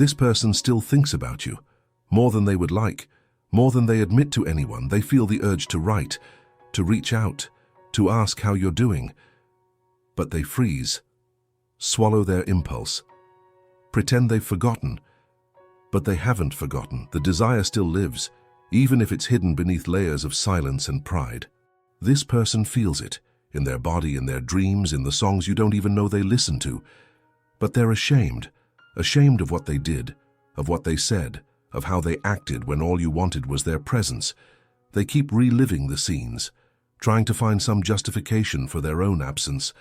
This person still thinks about you, more than they would like, more than they admit to anyone. They feel the urge to write, to reach out, to ask how you're doing. But they freeze, swallow their impulse, pretend they've forgotten. But they haven't forgotten. The desire still lives, even if it's hidden beneath layers of silence and pride. This person feels it, in their body, in their dreams, in the songs you don't even know they listen to. But they're ashamed of what they did, of what they said, of how they acted when all you wanted was their presence. They keep reliving the scenes, trying to find some justification for their own absence,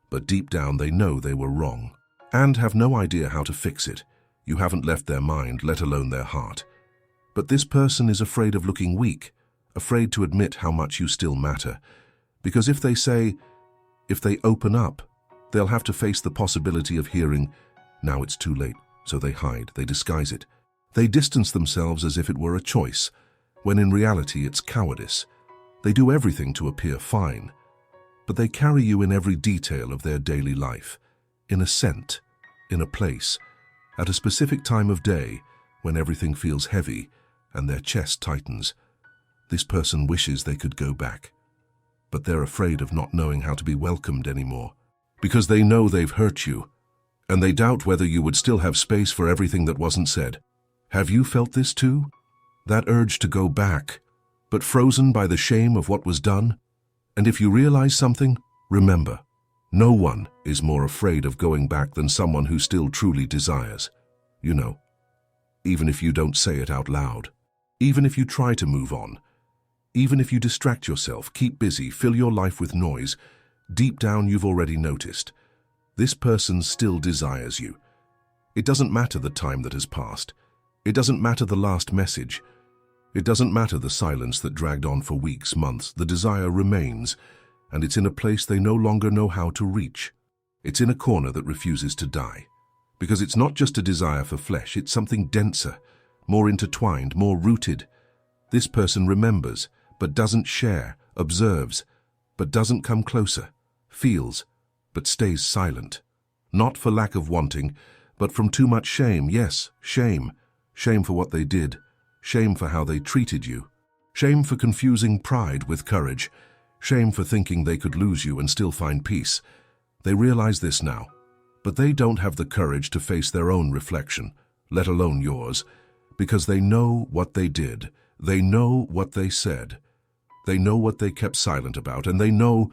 but deep down they know they were wrong, and have no idea how to fix it. You haven't left their mind, let alone their heart. But this person is afraid of looking weak, afraid to admit how much you still matter. Because if they open up, they'll have to face the possibility of hearing, "Now it's too late." So they hide, they disguise it. They distance themselves as if it were a choice, when in reality it's cowardice. They do everything to appear fine, but they carry you in every detail of their daily life, in a scent, in a place, at a specific time of day when everything feels heavy and their chest tightens. This person wishes they could go back, but they're afraid of not knowing how to be welcomed anymore, because they know they've hurt you, and they doubt whether you would still have space for everything that wasn't said. Have you felt this too? That urge to go back, but frozen by the shame of what was done? And if you realize something, remember, no one is more afraid of going back than someone who still truly desires. You know, even if you don't say it out loud, even if you try to move on, even if you distract yourself, keep busy, fill your life with noise, deep down you've already noticed. This person still desires you. It doesn't matter the time that has passed. It doesn't matter the last message. It doesn't matter the silence that dragged on for weeks, months. The desire remains, and it's in a place they no longer know how to reach. It's in a corner that refuses to die. Because it's not just a desire for flesh, it's something denser, more intertwined, more rooted. This person remembers, but doesn't share, observes, but doesn't come closer, feels, but stays silent. Not for lack of wanting, but from too much shame. Yes, shame. Shame for what they did. Shame for how they treated you. Shame for confusing pride with courage. Shame for thinking they could lose you and still find peace. They realize this now, but they don't have the courage to face their own reflection, let alone yours, because they know what they did. They know what they said. They know what they kept silent about, and they know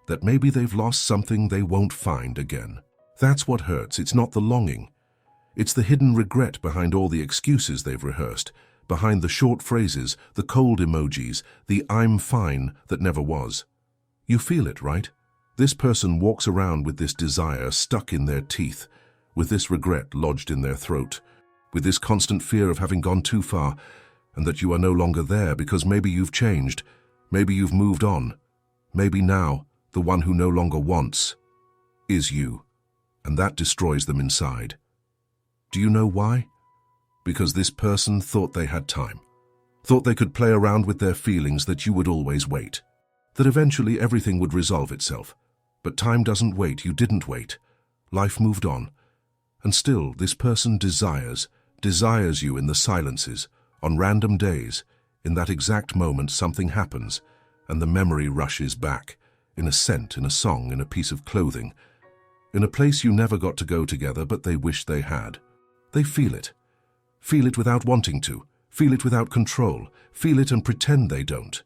that maybe they've lost something they won't find again. That's what hurts. It's not the longing. It's the hidden regret behind all the excuses they've rehearsed, behind the short phrases, the cold emojis, the "I'm fine" that never was. You feel it, right? This person walks around with this desire stuck in their teeth, with this regret lodged in their throat, with this constant fear of having gone too far, and that you are no longer there because maybe you've changed, maybe you've moved on, maybe now the one who no longer wants is you, and that destroys them inside. Do you know why? Because this person thought they had time, thought they could play around with their feelings, that you would always wait, that eventually everything would resolve itself. But time doesn't wait. You didn't wait. Life moved on. And still, this person desires you in the silences, on random days. In that exact moment, something happens, and the memory rushes back, in a scent, in a song, in a piece of clothing, in a place you never got to go together, but they wish they had. They feel it without wanting to, feel it without control, feel it and pretend they don't.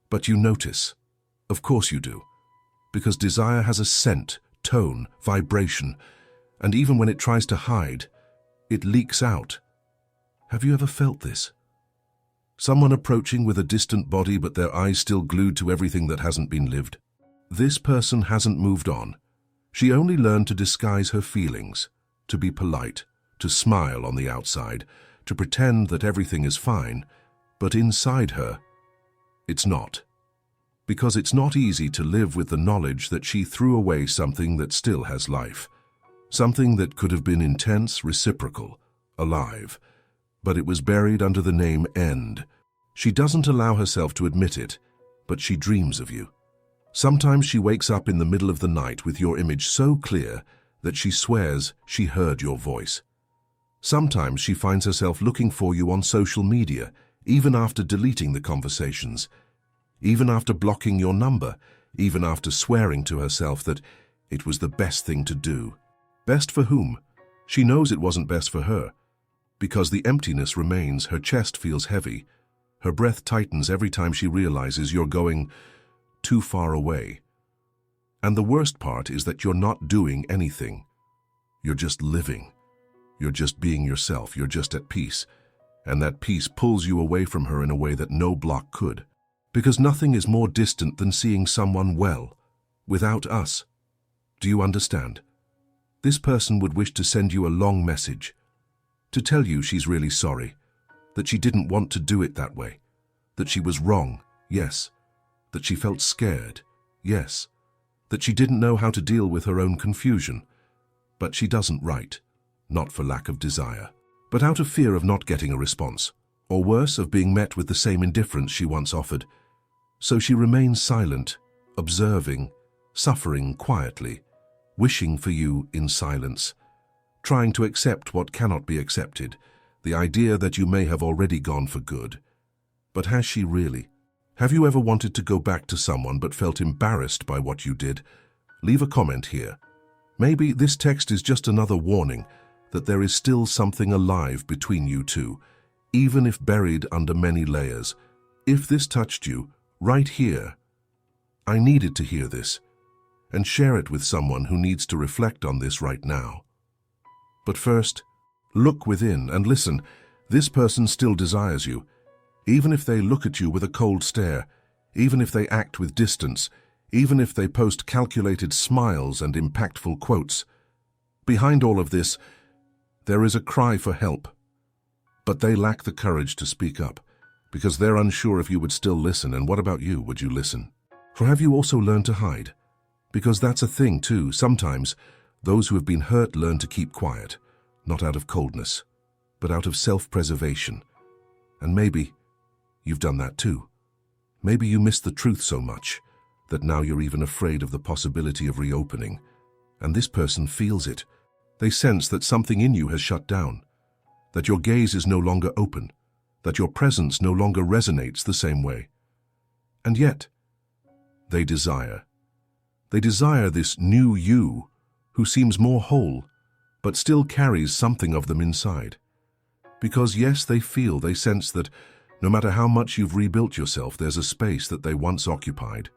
But you notice. Of course you do. Because desire has a scent, tone, vibration, and even when it tries to hide, it leaks out. Have you ever felt this? Someone approaching with a distant body, but their eyes still glued to everything that hasn't been lived. This person hasn't moved on. She only learned to disguise her feelings, to be polite, to smile on the outside, to pretend that everything is fine, but inside her, it's not. Because it's not easy to live with the knowledge that she threw away something that still has life, something that could have been intense, reciprocal, alive, but it was buried under the name End. She doesn't allow herself to admit it, but she dreams of you. Sometimes she wakes up in the middle of the night with your image so clear that she swears she heard your voice. Sometimes she finds herself looking for you on social media, even after deleting the conversations, even after blocking your number, even after swearing to herself that it was the best thing to do. Best for whom? She knows it wasn't best for her. Because the emptiness remains, her chest feels heavy. Her breath tightens every time she realizes you're going too far away. And the worst part is that you're not doing anything. You're just living. You're just being yourself. You're just at peace. And that peace pulls you away from her in a way that no block could. Because nothing is more distant than seeing someone well, without us. Do you understand? This person would wish to send you a long message, to tell you she's really sorry, that she didn't want to do it that way, that she was wrong, yes, that she felt scared, yes, that she didn't know how to deal with her own confusion. But she doesn't write, not for lack of desire, but out of fear of not getting a response, or worse, of being met with the same indifference she once offered. So she remains silent, observing, suffering quietly, wishing for you in silence, trying to accept what cannot be accepted, the idea that you may have already gone for good. But has she really? Have you ever wanted to go back to someone but felt embarrassed by what you did? Leave a comment here. Maybe this text is just another warning that there is still something alive between you two, even if buried under many layers. If this touched you, right here, I needed to hear this, and share it with someone who needs to reflect on this right now. But first, look within and listen. This person still desires you, even if they look at you with a cold stare, even if they act with distance, even if they post calculated smiles and impactful quotes. Behind all of this, there is a cry for help. But they lack the courage to speak up, because they're unsure if you would still listen. And what about you? Would you listen? Or have you also learned to hide? Because that's a thing too. Sometimes those who have been hurt learn to keep quiet, not out of coldness, but out of self-preservation. And maybe you've done that too. Maybe you missed the truth so much that now you're even afraid of the possibility of reopening. And this person feels it. They sense that something in you has shut down, that your gaze is no longer open, that your presence no longer resonates the same way. And yet, they desire this new you who seems more whole, but still carries something of them inside. Because yes, they sense that no matter how much you've rebuilt yourself, there's a space that they once occupied,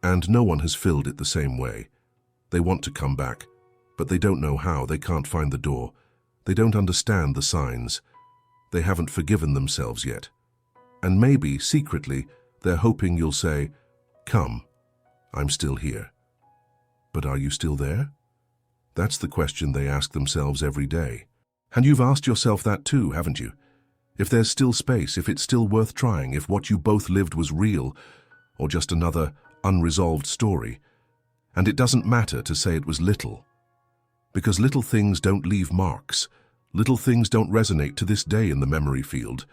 and no one has filled it the same way. They want to come back, but they don't know how. They can't find the door. They don't understand the signs. They haven't forgiven themselves yet. And maybe, secretly, they're hoping you'll say, "Come, I'm still here." But are you still there? That's the question they ask themselves every day. And you've asked yourself that too, haven't you? If there's still space, if it's still worth trying, if what you both lived was real, or just another unresolved story. And it doesn't matter to say it was little, because little things don't leave marks. Little things don't resonate to this day in the memory field.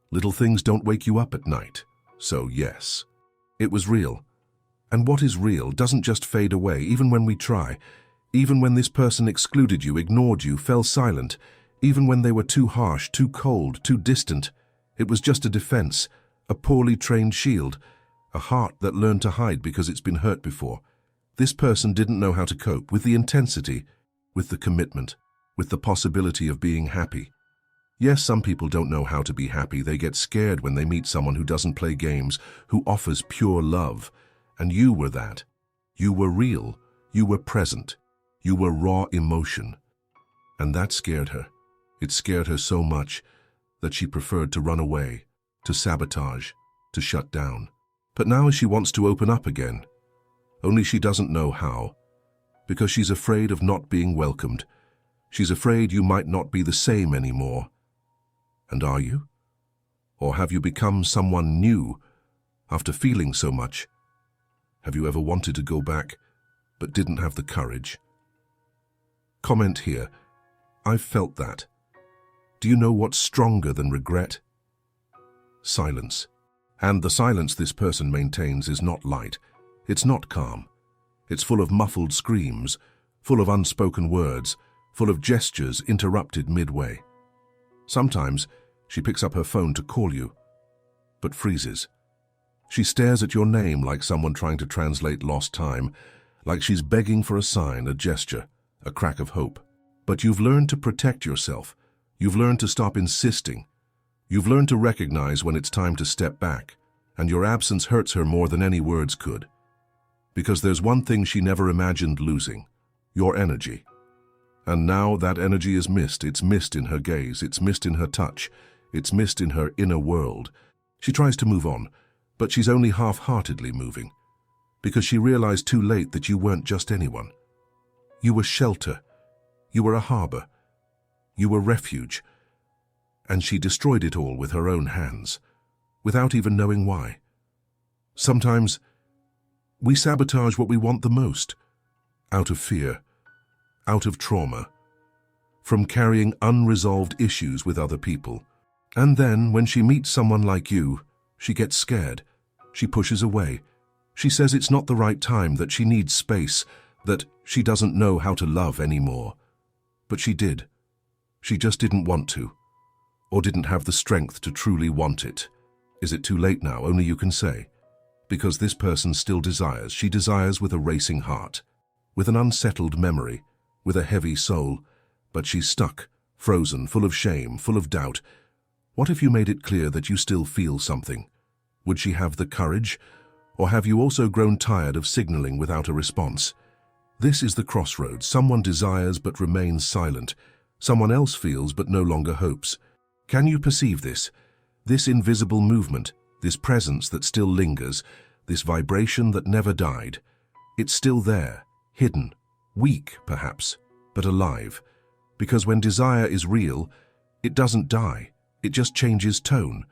Little things don't wake you up at night. So yes, it was real. And what is real doesn't just fade away, even when we try. Even when this person excluded you, ignored you, fell silent, even when they were too harsh, too cold, too distant. It was just a defense, a poorly trained shield, a heart that learned to hide because it's been hurt before. This person didn't know how to cope with the intensity, with the commitment, with the possibility of being happy. Yes, some people don't know how to be happy. They get scared when they meet someone who doesn't play games, who offers pure love. And you were that. You were real. You were present. You were raw emotion. And that scared her. It scared her so much that she preferred to run away, to sabotage, to shut down. But now she wants to open up again. Only she doesn't know how, because she's afraid of not being welcomed. She's afraid you might not be the same anymore. And are you? Or have you become someone new after feeling so much? Have you ever wanted to go back, but didn't have the courage? Comment here. I've felt that. Do you know what's stronger than regret? Silence. And the silence this person maintains is not light. It's not calm. It's full of muffled screams, full of unspoken words, full of gestures interrupted midway. Sometimes she picks up her phone to call you, but freezes. She stares at your name like someone trying to translate lost time, like she's begging for a sign, a gesture, a crack of hope. But you've learned to protect yourself. You've learned to stop insisting. You've learned to recognize when it's time to step back, and your absence hurts her more than any words could. Because there's one thing she never imagined losing: your energy. And now that energy is missed. It's missed in her gaze. It's missed in her touch. It's missed in her inner world. She tries to move on, but she's only half-heartedly moving, because she realized too late that you weren't just anyone. You were shelter. You were a harbor. You were refuge. And she destroyed it all with her own hands, without even knowing why. Sometimes we sabotage what we want the most, out of fear, out of trauma, from carrying unresolved issues with other people. And then, when she meets someone like you, she gets scared. She pushes away. She says it's not the right time, that she needs space, that she doesn't know how to love anymore. But she did. She just didn't want to, or didn't have the strength to truly want it. Is it too late now? Only you can say. Because this person still desires. She desires with a racing heart, with an unsettled memory, with a heavy soul, but she's stuck, frozen, full of shame, full of doubt. What if you made it clear that you still feel something? Would she have the courage? Or have you also grown tired of signaling without a response? This is the crossroads. Someone desires but remains silent. Someone else feels but no longer hopes. Can you perceive this? This invisible movement, this presence that still lingers, this vibration that never died. It's still there, hidden, weak perhaps, but alive. Because when desire is real, it doesn't die. It just changes tone.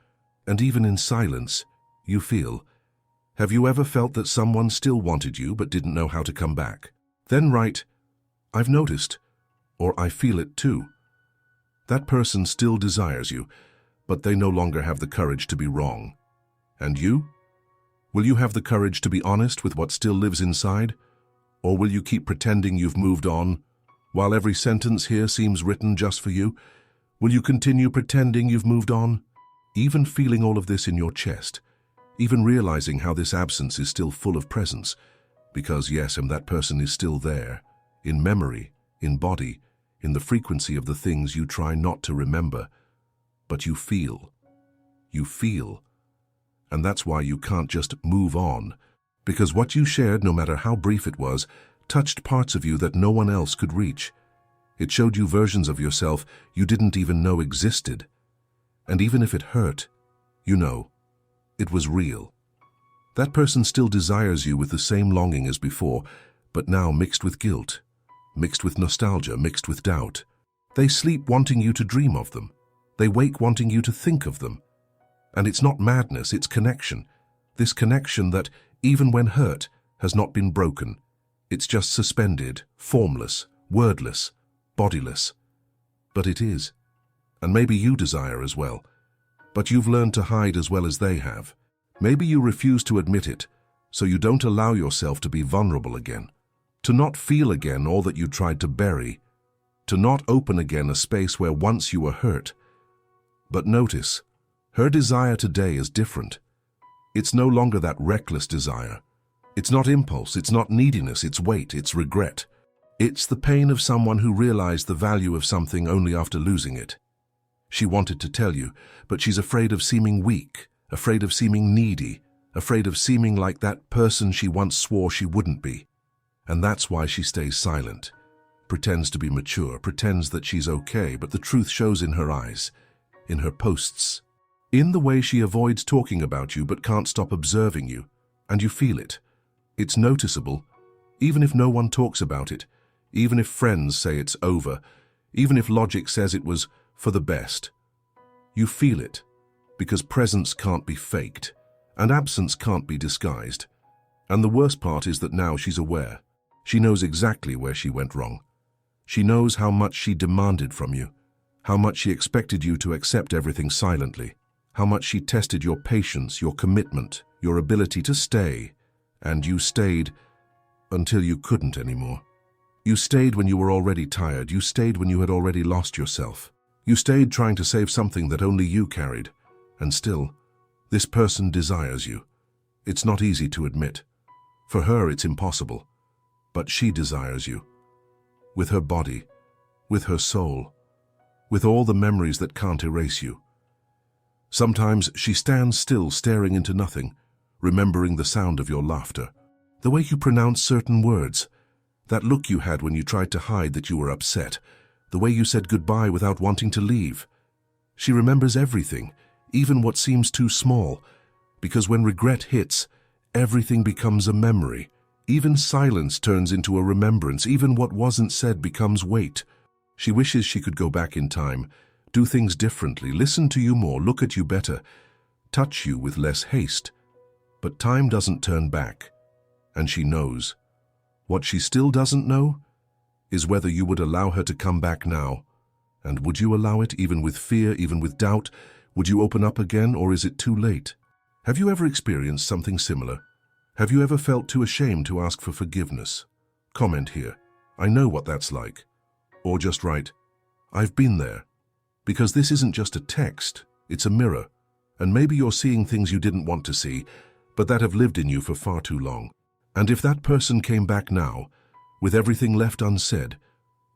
And even in silence, you feel. Have you ever felt that someone still wanted you but didn't know how to come back? Then write, "I've noticed," or "I feel it too." That person still desires you, but they no longer have the courage to be wrong. And you? Will you have the courage to be honest with what still lives inside? Or will you keep pretending you've moved on, while every sentence here seems written just for you? Will you continue pretending you've moved on? Even feeling all of this in your chest, even realizing how this absence is still full of presence, because yes, and that person is still there, in memory, in body, in the frequency of the things you try not to remember, but you feel. You feel. And that's why you can't just move on, because what you shared, no matter how brief it was, touched parts of you that no one else could reach. It showed you versions of yourself you didn't even know existed. And even if it hurt, you know, it was real. That person still desires you with the same longing as before, but now mixed with guilt, mixed with nostalgia, mixed with doubt. They sleep wanting you to dream of them. They wake wanting you to think of them. And it's not madness, it's connection. This connection that, even when hurt, has not been broken. It's just suspended, formless, wordless, bodiless. But it is. And maybe you desire as well. But you've learned to hide as well as they have. Maybe you refuse to admit it, so you don't allow yourself to be vulnerable again. To not feel again all that you tried to bury. To not open again a space where once you were hurt. But notice, her desire today is different. It's no longer that reckless desire. It's not impulse, it's not neediness, it's weight, it's regret. It's the pain of someone who realized the value of something only after losing it. She wanted to tell you, but she's afraid of seeming weak, afraid of seeming needy, afraid of seeming like that person she once swore she wouldn't be. And that's why she stays silent, pretends to be mature, pretends that she's okay, but the truth shows in her eyes, in her posts, in the way she avoids talking about you but can't stop observing you, and you feel it. It's noticeable, even if no one talks about it, even if friends say it's over, even if logic says it was for the best. You feel it, because presence can't be faked, and absence can't be disguised. And the worst part is that now she's aware. She knows exactly where she went wrong. She knows how much she demanded from you, how much she expected you to accept everything silently, how much she tested your patience, your commitment, your ability to stay, and you stayed until you couldn't anymore. You stayed when you were already tired. You stayed when you had already lost yourself. You stayed trying to save something that only you carried, and still, this person desires you. It's not easy to admit. For her, it's impossible. But she desires you. With her body, with her soul, with all the memories that can't erase you. Sometimes she stands still, staring into nothing, remembering the sound of your laughter, the way you pronounce certain words, that look you had when you tried to hide that you were upset, the way you said goodbye without wanting to leave. She remembers everything, even what seems too small, because when regret hits, everything becomes a memory. Even silence turns into a remembrance. Even what wasn't said becomes weight. She wishes she could go back in time, do things differently, listen to you more, look at you better, touch you with less haste. But time doesn't turn back, and she knows. What she still doesn't know is whether you would allow her to come back now. And would you allow it, even with fear, even with doubt? Would you open up again, or is it too late? Have you ever experienced something similar? Have you ever felt too ashamed to ask for forgiveness? Comment here. I know what that's like. Or just write, I've been there. Because this isn't just a text, it's a mirror. And maybe you're seeing things you didn't want to see, but that have lived in you for far too long. And if that person came back now, with everything left unsaid,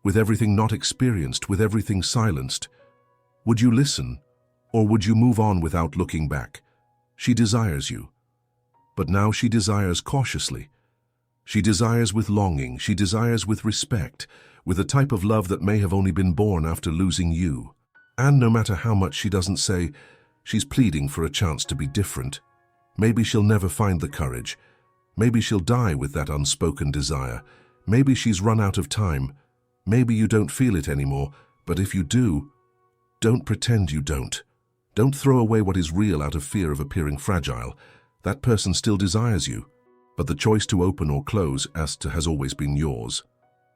with everything not experienced, with everything silenced, would you listen, or would you move on without looking back? She desires you. But now she desires cautiously. She desires with longing, she desires with respect, with a type of love that may have only been born after losing you. And no matter how much she doesn't say, she's pleading for a chance to be different. Maybe she'll never find the courage. Maybe she'll die with that unspoken desire. Maybe she's run out of time. Maybe you don't feel it anymore, but if you do, don't pretend you don't. Don't throw away what is real out of fear of appearing fragile. That person still desires you, but the choice to open or close has always been yours.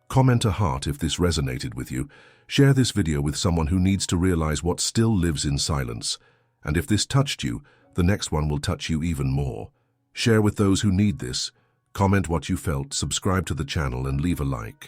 Comment a heart if this resonated with you. Share this video with someone who needs to realize what still lives in silence. And if this touched you, the next one will touch you even more. Share with those who need this. Comment what you felt, subscribe to the channel, and leave a like.